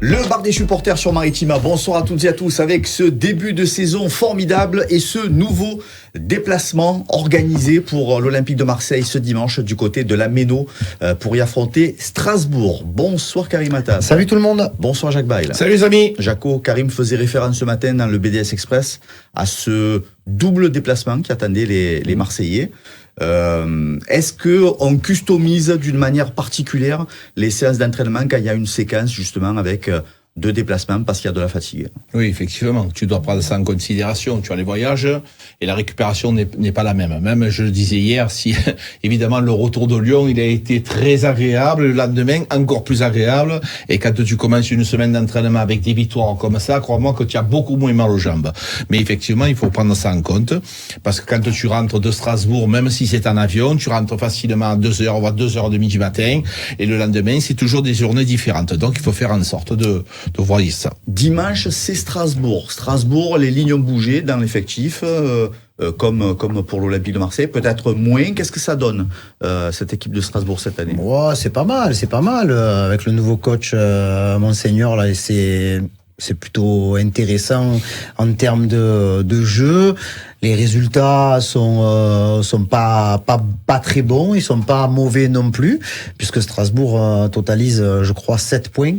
Le bar des supporters sur Maritima, bonsoir à toutes et à tous avec ce début de saison formidable et ce nouveau déplacement organisé pour l'Olympique de Marseille ce dimanche du côté de la Méno pour y affronter Strasbourg. Bonsoir Karim Attab. Salut tout le monde. Bonsoir Jacques Bail. Salut les amis. Jaco, Karim faisait référence ce matin dans le BDS Express à ce double déplacement qui attendait les Marseillais. Est-ce que on customise d'une manière particulière les séances d'entraînement quand il y a une séquence justement avec deux déplacements parce qu'il y a de la fatigue? Oui, effectivement, tu dois prendre ça en considération. Tu as les voyages et la récupération n'est pas la même. Même, je le disais hier, si évidemment le retour de Lyon, il a été très agréable, le lendemain encore plus agréable. Et quand tu commences une semaine d'entraînement avec des victoires comme ça, crois-moi que tu as beaucoup moins mal aux jambes. Mais effectivement, il faut prendre ça en compte parce que quand tu rentres de Strasbourg, même si c'est en avion, tu rentres facilement à 2h, voire 2h30 du matin. Et le lendemain, c'est toujours des journées différentes. Donc, il faut faire en sorte de voir ça. Dimanche, c'est Strasbourg. Strasbourg, les lignes ont bougé dans l'effectif, comme pour l'Olympique de Marseille. Peut-être moins. Qu'est-ce que ça donne, cette équipe de Strasbourg cette année? Ouais, c'est pas mal. Avec le nouveau coach, Monseigneur, là, c'est plutôt intéressant en termes de jeu. Les résultats sont pas très bons, ils sont pas mauvais non plus, puisque Strasbourg totalise, je crois, 7 points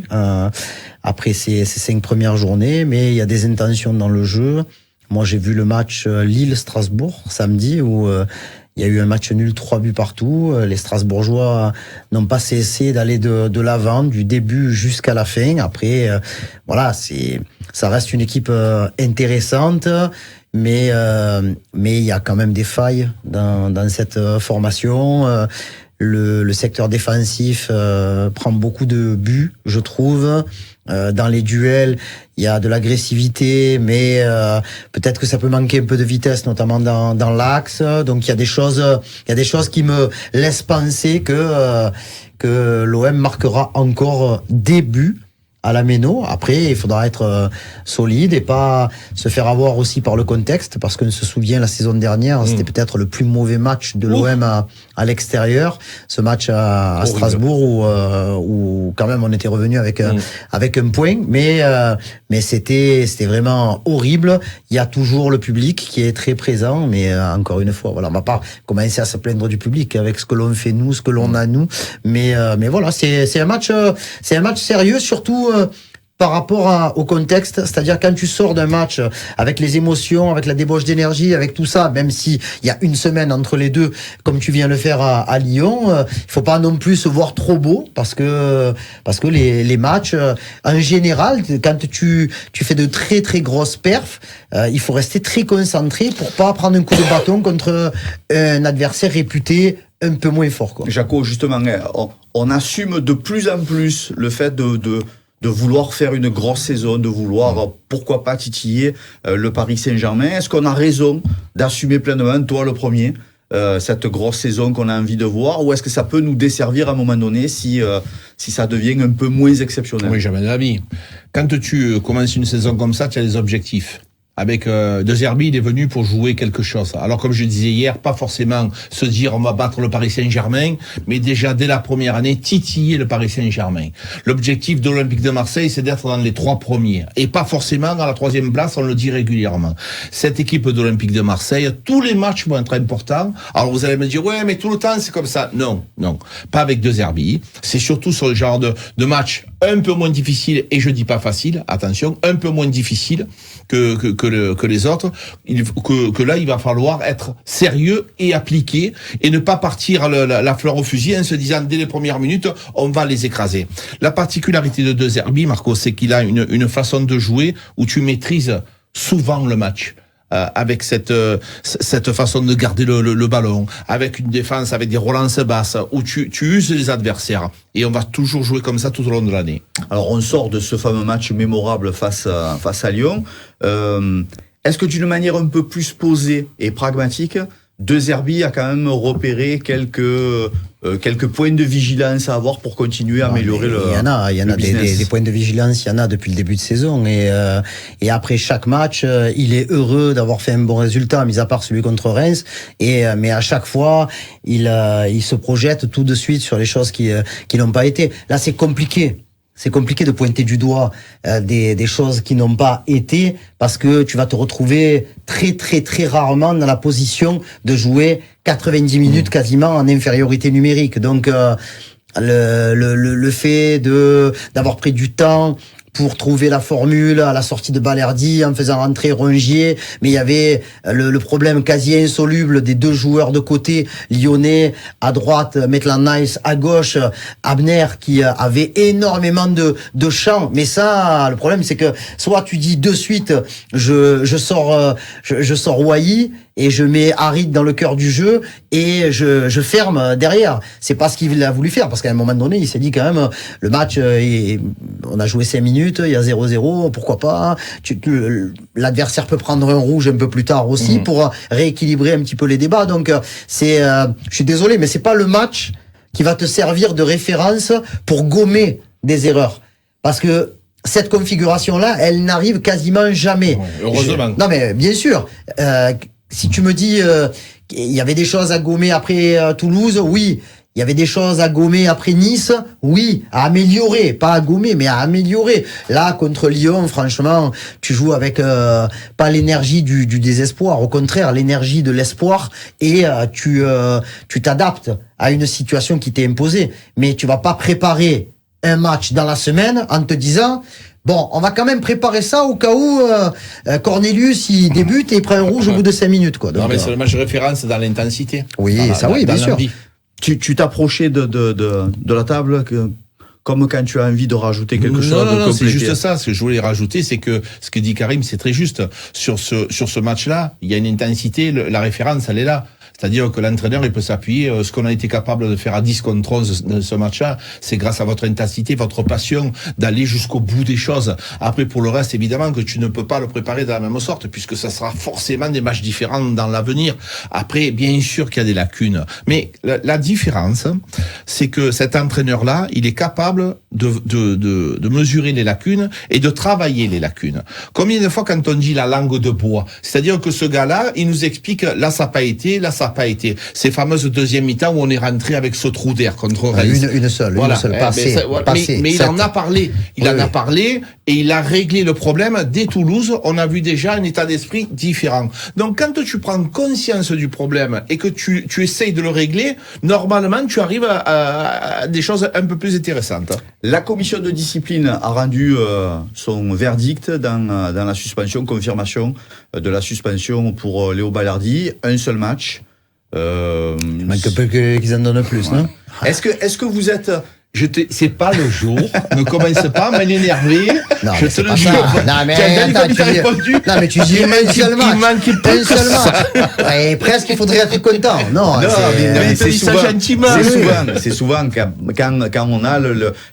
après ces 5 premières journées, mais il y a des intentions dans le jeu. Moi, j'ai vu le match Lille-Strasbourg samedi où il y a eu un match nul, 3 buts partout. Les Strasbourgeois n'ont pas cessé d'aller de l'avant du début jusqu'à la fin. Après, voilà, ça reste une équipe intéressante, mais il y a quand même des failles dans cette formation. Le secteur défensif prend beaucoup de buts, je trouve. Dans les duels, il y a de l'agressivité, mais peut-être que ça peut manquer un peu de vitesse, notamment dans l'axe. Donc il y a des choses qui me laissent penser que l'OM marquera encore des buts à la Méno. Après, il faudra être solide et pas se faire avoir aussi par le contexte, parce qu'on se souvient la saison dernière, c'était peut-être le plus mauvais match de l'OM à l'extérieur, ce match à Strasbourg où quand même on était revenu avec un point, mais c'était vraiment horrible. Il y a toujours le public qui est très présent, mais encore une fois, voilà, on va pas commencer à se plaindre du public avec ce que l'on fait nous, ce que l'on a nous, mais voilà, c'est un match sérieux, surtout par rapport au contexte, c'est-à-dire quand tu sors d'un match avec les émotions, avec la débauche d'énergie, avec tout ça, même si il y a une semaine entre les deux, comme tu viens le faire à Lyon, il faut pas non plus se voir trop beau, parce que les matchs, en général, quand tu fais de très très grosses perfs, il faut rester très concentré pour pas prendre un coup de bâton contre un adversaire réputé un peu moins fort, quoi. Jaco, justement, on assume de plus en plus le fait de vouloir faire une grosse saison, de vouloir, pourquoi pas, titiller le Paris Saint-Germain. Est-ce qu'on a raison d'assumer pleinement, toi le premier, cette grosse saison qu'on a envie de voir, ou est-ce que ça peut nous desservir à un moment donné si ça devient un peu moins exceptionnel? Oui, jamais d'avis. Quand tu commences une saison comme ça, tu as des objectifs. Avec De Zerbi, il est venu pour jouer quelque chose. Alors, comme je disais hier, pas forcément se dire on va battre le Paris Saint-Germain, mais déjà dès la première année, titiller le Paris Saint-Germain. L'objectif de l'Olympique de Marseille, c'est d'être dans les 3 premiers. Et pas forcément à la 3e place, on le dit régulièrement. Cette équipe de l'Olympique de Marseille, tous les matchs vont être importants. Alors, vous allez me dire, ouais, mais tout le temps, c'est comme ça. Non. Pas avec De Zerbi. C'est surtout sur le genre de match un peu moins difficile, et je dis pas facile, attention, un peu moins difficile que les autres, que là, il va falloir être sérieux et appliqué, et ne pas partir la fleur au fusil en se disant, dès les premières minutes, on va les écraser. La particularité de Zerbi, Marco, c'est qu'il a une façon de jouer où tu maîtrises souvent le match. Avec cette façon de garder le ballon, avec une défense, avec des relances basses, où tu uses les adversaires. Et on va toujours jouer comme ça tout au long de l'année. Alors, on sort de ce fameux match mémorable face à Lyon. Est-ce que d'une manière un peu plus posée et pragmatique, De Zerbi a quand même repéré quelques points de vigilance à avoir pour continuer à améliorer le business? Il y en a des points de vigilance, il y en a depuis le début de saison, et après chaque match, il est heureux d'avoir fait un bon résultat, mis à part celui contre Reims, mais à chaque fois, il se projette tout de suite sur les choses qui n'ont pas été. Là, c'est compliqué. c'est compliqué de pointer du doigt des choses qui n'ont pas été, parce que tu vas te retrouver très très très rarement dans la position de jouer 90 minutes quasiment en infériorité numérique. Donc le fait d'avoir pris du temps pour trouver la formule à la sortie de Balerdi en faisant rentrer Rongier, mais il y avait le problème quasi insoluble des deux joueurs de côté lyonnais à droite, Maitland-Niles à gauche, Abner qui avait énormément de champs. Mais ça, le problème c'est que soit tu dis de suite je sors Wai et je mets Harit dans le cœur du jeu et je ferme derrière. C'est pas ce qu'il a voulu faire, parce qu'à un moment donné, il s'est dit quand même, le match, on a joué 5 minutes, il y a 0-0, pourquoi pas. L'adversaire peut prendre un rouge un peu plus tard aussi pour rééquilibrer un petit peu les débats. Donc je suis désolé, mais c'est pas le match qui va te servir de référence pour gommer des erreurs. Parce que cette configuration-là, elle n'arrive quasiment jamais. Ouais, heureusement. Non mais bien sûr. Si tu me dis il y avait des choses à gommer après Toulouse, oui. Il y avait des choses à gommer après Nice, oui. À améliorer, pas à gommer, mais à améliorer. Là, contre Lyon, franchement, tu joues avec pas l'énergie du désespoir, au contraire, l'énergie de l'espoir, et tu t'adaptes à une situation qui t'est imposée. Mais tu vas pas préparer un match dans la semaine en te disant... Bon, on va quand même préparer ça au cas où Cornelius il débute et il prend un rouge au bout de 5 minutes, quoi. Donc, non, mais c'est le match de référence dans l'intensité. Oui, ça oui, bien sûr. Tu t'approchais de la table comme quand tu as envie de rajouter quelque chose. Non, c'est juste ça. Ce que je voulais rajouter, c'est que ce que dit Karim, c'est très juste. Sur ce match-là, il y a une intensité, la référence, elle est là. C'est-à-dire que l'entraîneur, il peut s'appuyer. Ce qu'on a été capable de faire à 10 contre 11 dans ce match-là, c'est grâce à votre intensité, votre passion d'aller jusqu'au bout des choses. Après, pour le reste, évidemment que tu ne peux pas le préparer de la même sorte, puisque ça sera forcément des matchs différents dans l'avenir. Après, bien sûr qu'il y a des lacunes. Mais la différence, c'est que cet entraîneur-là, il est capable de mesurer les lacunes et de travailler les lacunes. Combien de fois quand on dit la langue de bois, c'est-à-dire que ce gars-là, il nous explique là ça n'a pas été, là ça n'a pas été. Ces fameuses deuxième mi-temps où on est rentré avec ce trou d'air contre Reims. Une seule, passée. Mais il en a parlé. Il en a parlé et il a réglé le problème. Dès Toulouse, on a vu déjà un état d'esprit différent. Donc quand tu prends conscience du problème et que tu essayes de le régler, normalement tu arrives à des choses un peu plus intéressantes. La commission de discipline a rendu son verdict dans la suspension, confirmation de la suspension pour Léo Balerdi. Un seul match. Il manque peu qu'ils en donnent plus, non? Est-ce que vous êtes... c'est pas le jour. Ne commence pas à m'énerver. Non, je te le dis. Non, mais tu dis un seul match. Un seul match. Et presque, il faudrait être content. Non, mais c'est souvent quand on a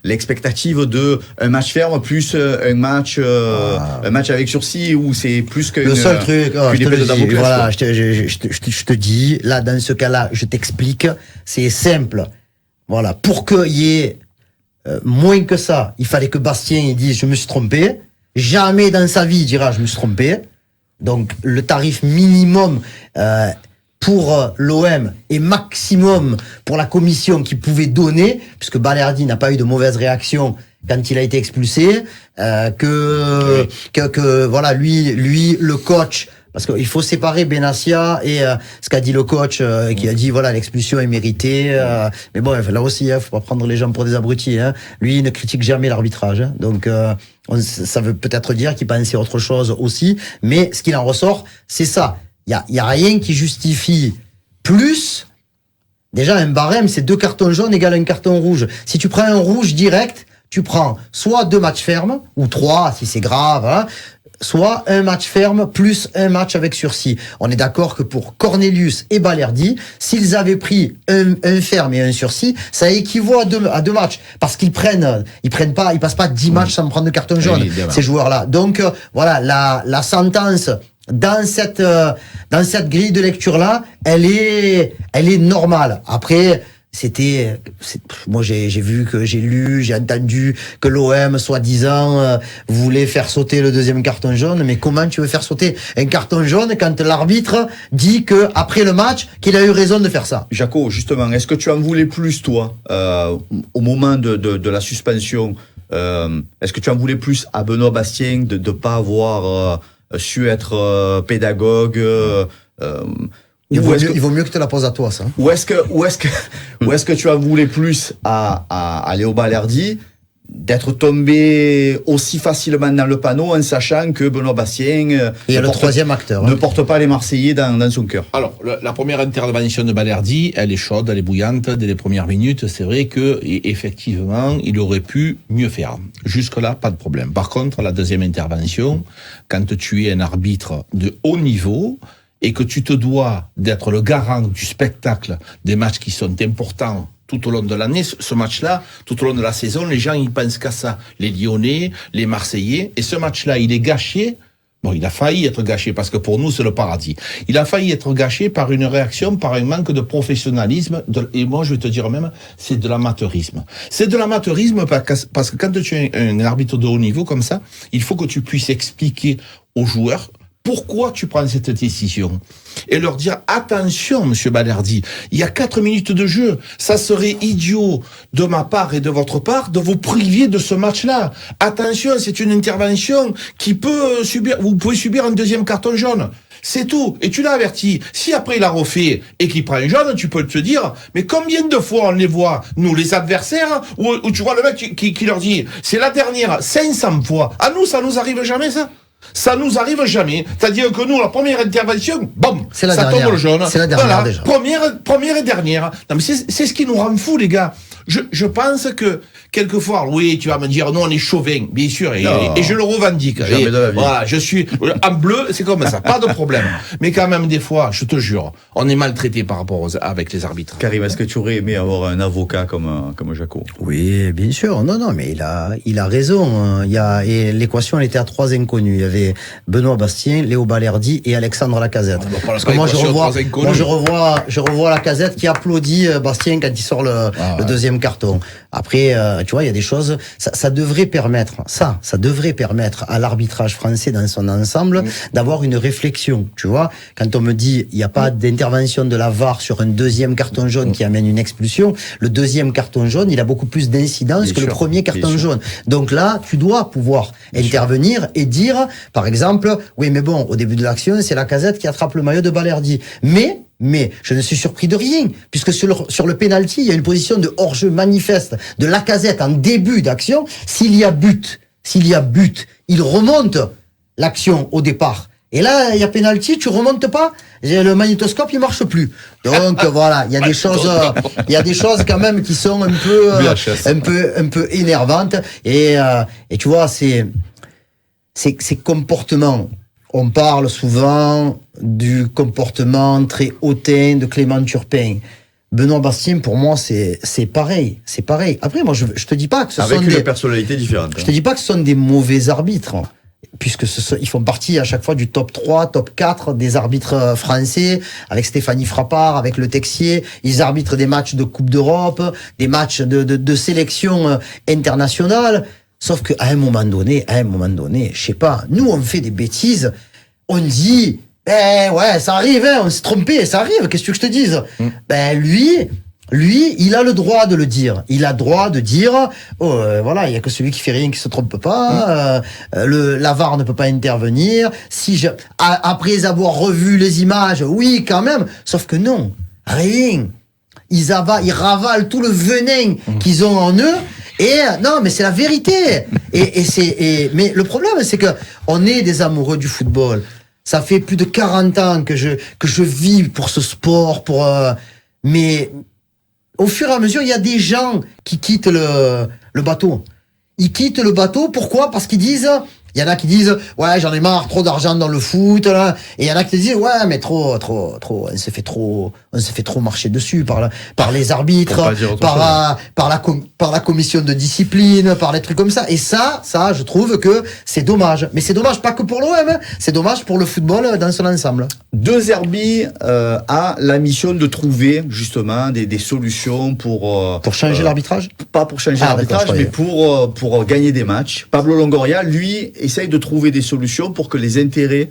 l'expectative de un match ferme plus un match avec sursis, où c'est plus qu'une le seul truc, je te dis, là, dans ce cas-là, je t'explique, c'est simple. Voilà, pour qu'il y ait moins que ça, il fallait que Bastien il dise je me suis trompé. Jamais dans sa vie il dira je me suis trompé. Donc le tarif minimum pour l'OM et maximum pour la commission qu'il pouvait donner, puisque Balerdi n'a pas eu de mauvaise réaction quand il a été expulsé, que voilà lui le coach. Parce qu'il faut séparer Benassia et ce qu'a dit le coach, qui a dit voilà l'expulsion est méritée. Mais bon, là aussi, faut pas prendre les gens pour des abrutis. Lui, il ne critique jamais l'arbitrage. Donc, ça veut peut-être dire qu'il pensait autre chose aussi. Mais ce qu'il en ressort, c'est ça. Il y a rien qui justifie plus. Déjà, un barème, c'est 2 cartons jaunes égale un carton rouge. Si tu prends un rouge direct, tu prends soit 2 matchs fermes ou 3 si c'est grave. Soit un match ferme plus un match avec sursis. On est d'accord que pour Cornelius et Balerdi, s'ils avaient pris un ferme et un sursis, ça équivaut à deux matchs. Parce qu'ils passent pas 10 matchs sans prendre de carton jaune, ces joueurs-là. Donc, voilà, la sentence dans cette grille de lecture-là, elle est normale. Après, moi j'ai entendu que l'OM soi-disant voulait faire sauter le deuxième carton jaune, mais comment tu veux faire sauter un carton jaune quand l'arbitre dit que après le match qu'il a eu raison de faire ça? Jaco, justement, est-ce que tu en voulais plus toi au moment de la suspension est-ce que tu en voulais plus à Benoît Bastien de ne pas avoir su être pédagogue il vaut mieux que tu la poses à toi, ça. Ou est-ce que tu en voulais plus à Léo Balerdi d'être tombé aussi facilement dans le panneau en sachant que Benoît Bastien le troisième acteur ne porte pas les Marseillais dans son cœur. Alors, la première intervention de Balerdi, elle est chaude, elle est bouillante dès les premières minutes. C'est vrai que, effectivement, il aurait pu mieux faire. Jusque-là, pas de problème. Par contre, la deuxième intervention, quand tu es un arbitre de haut niveau et que tu te dois d'être le garant du spectacle des matchs qui sont importants tout au long de l'année, ce match-là, tout au long de la saison, les gens, ils pensent qu'à ça. Les Lyonnais, les Marseillais. Et ce match-là, il est gâché. Bon, il a failli être gâché parce que pour nous, c'est le paradis. Il a failli être gâché par une réaction, par un manque de professionnalisme. Et moi, je vais te dire même, c'est de l'amateurisme. C'est de l'amateurisme parce que quand tu es un arbitre de haut niveau comme ça, il faut que tu puisses expliquer aux joueurs pourquoi tu prends cette décision et leur dire attention, monsieur Balerdi, il y a 4 minutes de jeu, ça serait idiot de ma part et de votre part de vous priver de ce match-là. Attention, c'est une intervention qui peut vous pouvez subir un deuxième carton jaune. C'est tout. Et tu l'as averti. Si après il a refait et qu'il prend un jaune, tu peux te dire, mais combien de fois on les voit, nous, les adversaires, où tu vois le mec qui leur dit, c'est la dernière, 500 fois. À nous, ça nous arrive jamais, ça. Ça nous arrive jamais. C'est-à-dire que nous, la première intervention, boum, ça tombe le jaune. C'est la dernière, voilà, déjà. Première et dernière. Non, mais c'est ce qui nous rend fous, les gars. Je pense que, quelquefois, oui, tu vas me dire, non, on est chauvin, bien sûr, et je le revendique. Jamais de la vie. Voilà, je suis, en bleu, c'est comme ça, pas de problème. Mais quand même, des fois, je te jure, on est maltraité par rapport avec les arbitres. Karim, est-ce que tu aurais aimé avoir un avocat comme Jaco? Oui, bien sûr. Non, mais il a raison. Et l'équation, elle était à 3 inconnus. Il y avait Benoît Bastien, Léo Balerdi et Alexandre Lacazette. Parce que moi, je revois Lacazette qui applaudit Bastien quand il sort le deuxième carton. Après, tu vois, il y a des choses, ça devrait permettre à l'arbitrage français dans son ensemble d'avoir une réflexion, tu vois. Quand on me dit, il n'y a pas d'intervention de la VAR sur un deuxième carton jaune qui amène une expulsion, le deuxième carton jaune, il a beaucoup plus d'incidence que le premier carton jaune. Donc là, tu dois pouvoir intervenir et dire, par exemple, oui, mais bon, au début de l'action, c'est Lacazette qui attrape le maillot de Balerdi. Mais je ne suis surpris de rien, puisque sur le penalty, il y a une position de hors-jeu manifeste de Lacazette en début d'action. S'il y a but, il remonte l'action au départ. Et là, il y a penalty, tu remontes pas, le magnétoscope, il marche plus. Donc voilà, il y a des choses quand même qui sont un peu énervantes. Et tu vois, ces comportements. On parle souvent du comportement très hautain de Clément Turpin. Benoît Bastien, pour moi, c'est pareil. Après, moi, je te dis pas que ce sont des personnalités différentes. Je te dis pas que ce sont des mauvais arbitres, puisque ils font partie à chaque fois du top 3, top 4 des arbitres français, avec Stéphanie Frappard, avec Le Texier. Ils arbitrent des matchs de Coupe d'Europe, des matchs de sélection internationale. Sauf qu'à un moment donné, je sais pas, nous on fait des bêtises, on dit, ouais, ça arrive, on s'est trompé, ça arrive, qu'est-ce que je te dise? Lui, il a le droit de le dire. Il a le droit de dire, voilà, il y a que celui qui fait rien qui se trompe pas. La VAR ne peut pas intervenir. Après avoir revu les images, oui, quand même. Sauf que non, rien. Ils ravalent tout le venin qu'ils ont en eux. Et non, mais c'est la vérité. Mais le problème, c'est que on est des amoureux du football. Ça fait plus de 40 ans que je vis pour ce sport, mais au fur et à mesure, il y a des gens qui quittent le bateau. Ils quittent le bateau, pourquoi? Parce qu'ils disent, il y en a qui disent, ouais, j'en ai marre, trop d'argent dans le foot, là. Et il y en a qui disent, ouais, mais trop, on s'est fait trop marcher dessus par les arbitres, par la commission de discipline, par les trucs comme ça. Et ça, je trouve que c'est dommage. Mais c'est dommage pas que pour l'OM, c'est dommage pour le football dans son ensemble. De Zerbi a la mission de trouver, justement, des solutions pour changer l'arbitrage? Pas pour changer l'arbitrage, mais pour gagner des matchs. Pablo Longoria, lui, essaye de trouver des solutions pour que les intérêts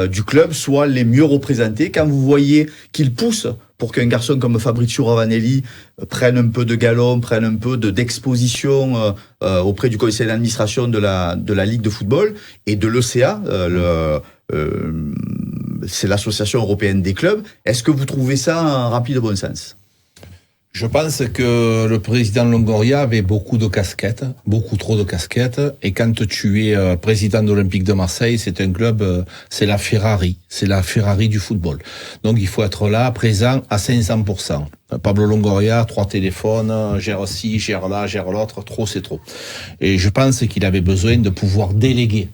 du club soient les mieux représentés. Quand vous voyez qu'il pousse pour qu'un garçon comme Fabrizio Ravanelli prenne un peu de galon, prenne un peu d'exposition auprès du conseil d'administration de la Ligue de football et de l'ECA, c'est l'association européenne des clubs. Est-ce que vous trouvez ça un rapide bon sens? Je pense que le président Longoria avait beaucoup de casquettes, beaucoup trop de casquettes. Et quand tu es président de l'Olympique de Marseille, c'est un club, c'est la Ferrari du football. Donc il faut être là, présent à 500%. Pablo Longoria, 3 téléphones, gère ci, gère là, gère l'autre, trop c'est trop. Et je pense qu'il avait besoin de pouvoir déléguer.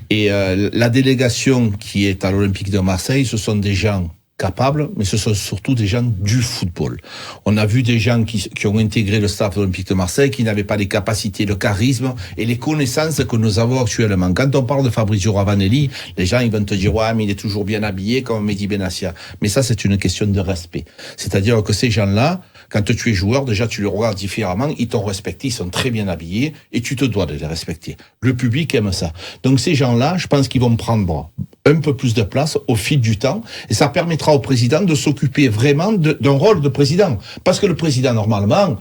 Et la délégation qui est à l'Olympique de Marseille, ce sont des gens capables, mais ce sont surtout des gens du football. On a vu des gens qui ont intégré le staff de l'Olympique de Marseille, qui n'avaient pas les capacités, le charisme et les connaissances que nous avons actuellement. Quand on parle de Fabrizio Ravanelli, les gens ils vont te dire ouais, mais il est toujours bien habillé comme Mehdi Benassia. Mais ça c'est une question de respect. C'est-à-dire que ces gens-là, quand tu es joueur, déjà tu les regardes différemment, ils t'ont respecté, ils sont très bien habillés et tu te dois de les respecter. Le public aime ça. Donc ces gens-là, je pense qu'ils vont prendre un peu plus de place au fil du temps et ça permettra au président de s'occuper vraiment d'un rôle de président. Parce que le président, normalement,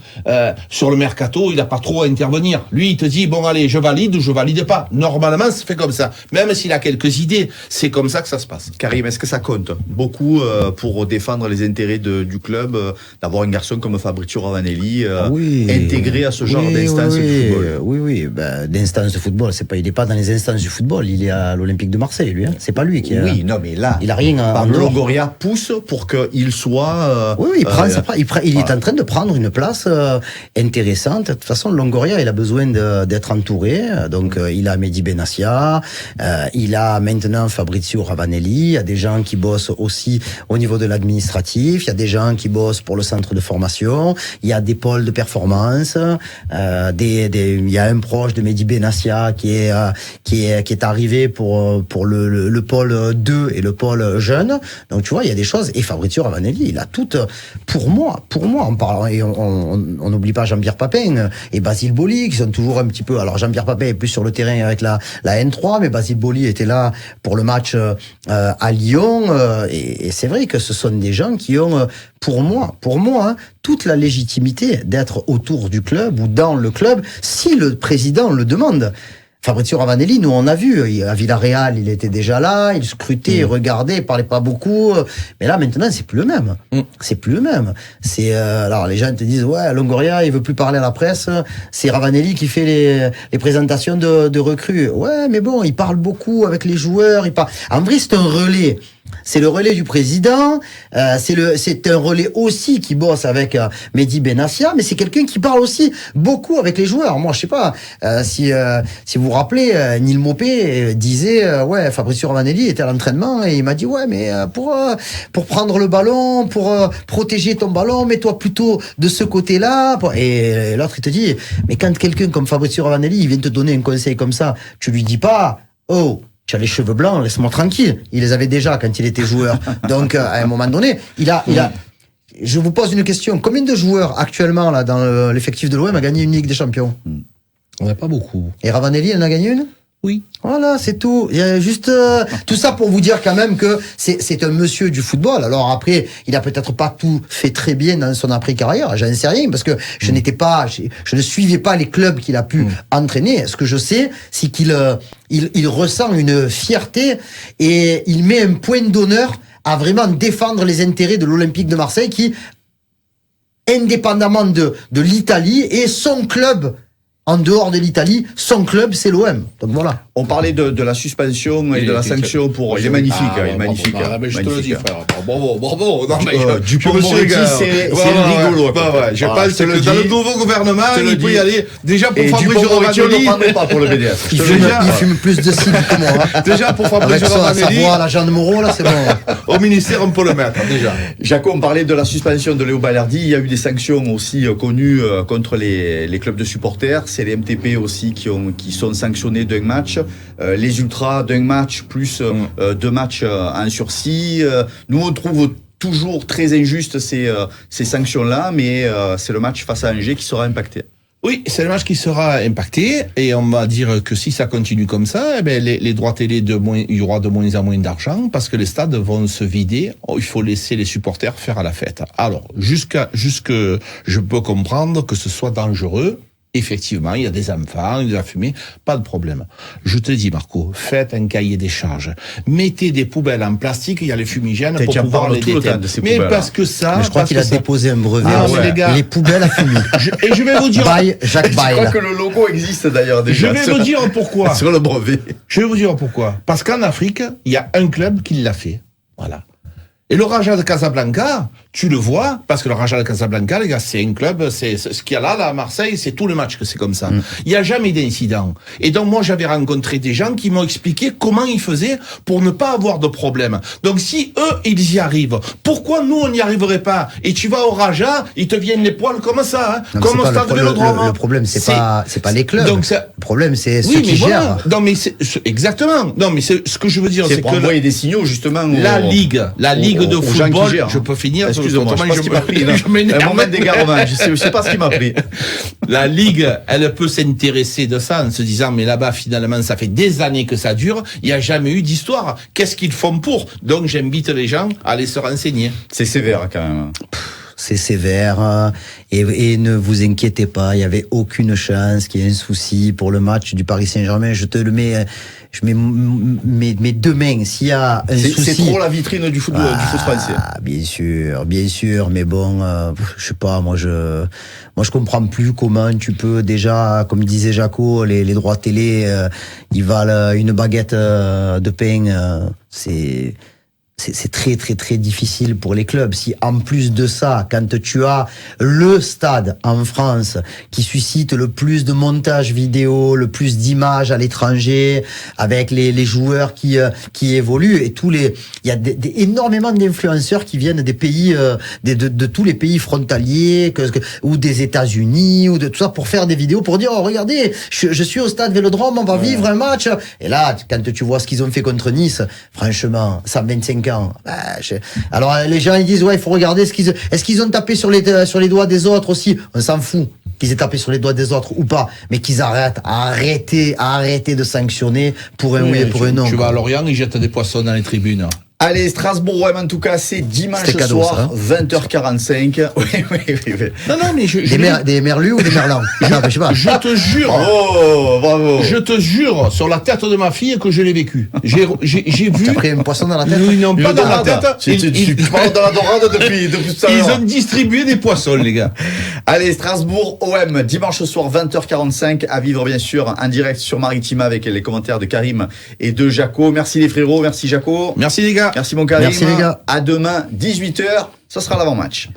sur le mercato, il n'a pas trop à intervenir. Lui, il te dit, bon allez, je valide ou je valide pas. Normalement, ça fait comme ça. Même s'il a quelques idées, c'est comme ça que ça se passe. Karim, est-ce que ça compte beaucoup pour défendre les intérêts du club, d'avoir un garçon comme Fabrizio Ravanelli intégré à ce genre d'instance du football? Oui. D'instance de football, il n'est pas dans les instances du football, il est à l'Olympique de Marseille, lui. Hein. C'est pas lui qui. Oui, non, mais là, il a rien. Pablo Longoria pousse pour qu'il soit. Il est en train de prendre une place intéressante. De toute façon, Longoria, il a besoin d'être entouré. Donc, il a Mehdi Benassia, il a maintenant Fabrizio Ravanelli. Il y a des gens qui bossent aussi au niveau de l'administratif. Il y a des gens qui bossent pour le centre de formation. Il y a des pôles de performance. Il y a un proche de Mehdi Benassia qui est arrivé pour le pôle 2 et le pôle jeune. Donc tu vois, il y a des choses. Et Fabrizio Ravanelli, il a toutes, pour moi, en parlant, et on n'oublie pas Jean-Pierre Papin et Basile Boli, qui sont toujours un petit peu. Alors Jean-Pierre Papin est plus sur le terrain avec la N3, mais Basile Boli était là pour le match à Lyon. Et c'est vrai que ce sont des gens qui ont, pour moi, toute la légitimité d'être autour du club ou dans le club, si le président le demande. Fabrizio Ravanelli, nous on a vu, à Villarreal, il était déjà là, il scrutait, il regardait, il parlait pas beaucoup, mais là maintenant c'est plus le même. C'est plus le même. Alors les gens te disent ouais, Longoria, il veut plus parler à la presse, c'est Ravanelli qui fait les présentations de recrues. Ouais, mais bon, il parle beaucoup avec les joueurs, en vrai c'est un relais. C'est le relais du président, c'est un relais aussi qui bosse avec Mehdi Benassia, mais c'est quelqu'un qui parle aussi beaucoup avec les joueurs. Moi, je sais pas si vous vous rappelez, Neil Maupay disait ouais, Fabrizio Ravanelli était à l'entraînement et il m'a dit ouais, mais pour prendre le ballon, pour protéger ton ballon, mets-toi plutôt de ce côté-là. Et l'autre il te dit mais quand quelqu'un comme Fabrizio Ravanelli il vient te donner un conseil comme ça, tu lui dis pas oh, tu as les cheveux blancs, laisse-moi tranquille. Il les avait déjà quand il était joueur. Donc, à un moment donné, je vous pose une question. Combien de joueurs actuellement là dans l'effectif de l'OM a gagné une Ligue des Champions? On n'a pas beaucoup. Et Ravanelli, il en a gagné une? Oui. Voilà, c'est tout. Il y a juste tout ça pour vous dire quand même que c'est un monsieur du football. Alors après, il a peut-être pas tout fait très bien dans son après-carrière. J'en sais rien parce que je ne suivais pas les clubs qu'il a pu entraîner. Ce que je sais, c'est qu'il ressent une fierté et il met un point d'honneur à vraiment défendre les intérêts de l'Olympique de Marseille qui, indépendamment de l'Italie, est son club. En dehors de l'Italie, son club, c'est l'OM. Donc voilà. On parlait de la suspension et de la sanction pour. Il est magnifique, il est magnifique. Je te le dis, frère. Bravo. Non, mais Dupond-Moretti, c'est rigolo. Je pense que dans le nouveau gouvernement, il peut y aller. Déjà pour Fabrizio Ravanelli. On ne pas pour le BDS. Il fume plus de cible que moi. Déjà pour Fabrizio Ravanelli. Sa voix, la Jeanne Moreau, là, c'est bon. Au ministère, on peut le mettre, déjà. Jaco, on parlait de la suspension de Léo Balerdi. Il y a eu des sanctions aussi connues contre les clubs de supporters. C'est les MTP aussi qui sont sanctionnés d'un match. Les ultras d'un match plus 2 matchs en sursis. Nous, on trouve toujours très injuste ces sanctions-là, mais c'est le match face à Angers qui sera impacté. Oui, c'est le match qui sera impacté et on va dire que si ça continue comme ça, eh ben les droits télé il y aura de moins en moins d'argent parce que les stades vont se vider. Il faut laisser les supporters faire à la fête. Alors, jusque je peux comprendre que ce soit dangereux. Effectivement, il y a des enfants, il y a de la fumée, pas de problème. Je te dis, Marco, faites un cahier des charges. Mettez des poubelles en plastique, il y a les fumigènes pour pouvoir les déteindre. Mais parce que ça... Mais je crois qu'il a déposé un brevet. Ah, ouais. Les poubelles à fumer. Et je vais vous dire... Jacques Je Bail. crois que le logo existe d'ailleurs déjà. Je vais vous dire pourquoi. Sur le brevet. Je vais vous dire pourquoi. Parce qu'en Afrique, il y a un club qui l'a fait. Voilà. Et le Raja de Casablanca, tu le vois, parce que le Raja de Casablanca, les gars, c'est un club, c'est ce qu'il y a là à Marseille, c'est tout le match que c'est comme ça. Il n'y a jamais d'incident. Et donc moi, j'avais rencontré des gens qui m'ont expliqué comment ils faisaient pour ne pas avoir de problème. Donc si eux, ils y arrivent, pourquoi nous, on n'y arriverait pas? Et tu vas au Raja, ils te viennent les poils comme ça, hein, Non, comme au stade de Vélodrome. Le problème, c'est pas les clubs. Donc, le problème, c'est ceux oui, qui mais gèrent. voilà. Non, mais exactement. Non, mais ce que je veux dire, C'est c'est pour que envoyer des signaux justement. la ligue de aux gens qui football, gèrent. je peux finir. Excusez-moi, je sais pas ce qui m'a pris. je m'énerve. Un moment d'égarement, je sais pas ce qui m'a pris. La ligue, elle peut s'intéresser de ça en se disant, mais là-bas, finalement, ça fait des années que ça dure, il n'y a jamais eu d'histoire. Qu'est-ce qu'ils font pour? Donc, j'invite les gens à aller se renseigner. C'est sévère quand même. C'est sévère et ne vous inquiétez pas, il y avait aucune chance qu'il y ait un souci pour le match du Paris Saint-Germain. Je te le mets, je mets mes deux mains. S'il y a un souci, c'est trop la vitrine du foot français. Bien sûr, mais bon, je sais pas, moi je comprends plus comment tu peux déjà, comme disait Jaco, les droits télé, ils valent une baguette de pain. C'est très très très difficile pour les clubs. Si en plus de ça, quand tu as le stade en France qui suscite le plus de montages vidéo, le plus d'images à l'étranger, avec les joueurs qui évoluent et il y a énormément d'influenceurs qui viennent des pays de tous les pays frontaliers ou des États-Unis ou de tout ça pour faire des vidéos pour dire oh regardez, je suis au stade Vélodrome, on va vivre un match. Et là, quand tu vois ce qu'ils ont fait contre Nice, franchement, 125 ans. Alors les gens ils disent ouais il faut regarder est-ce qu'ils ont tapé sur les doigts des autres aussi. On s'en fout qu'ils aient tapé sur les doigts des autres ou pas, mais qu'ils arrêtez de sanctionner pour un oui et pour un non. Tu vas à Lorient, ils jettent des poissons dans les tribunes. Allez, Strasbourg-OM, en tout cas, c'est dimanche cadeau, soir, ça, 20h45. Oui. Non, mais des merlus ou des merlans? Non, je sais pas. Je te jure. Oh, bravo. Je te jure, sur la tête de ma fille, que je l'ai vécu. J'ai vu. T'as pris un poisson dans la tête? Ils n'ont pas dans la tête. Tu parles dans la dorade depuis tout à l'heure. Ils ont distribué des poissons, les gars. Allez, Strasbourg-OM, dimanche soir, 20h45, à vivre, bien sûr, en direct sur Maritima avec les commentaires de Karim et de Jaco. Merci les frérots, merci Jaco. Merci, les gars. Merci mon Karim. Merci les gars. À demain, 18h, ça sera l'avant-match.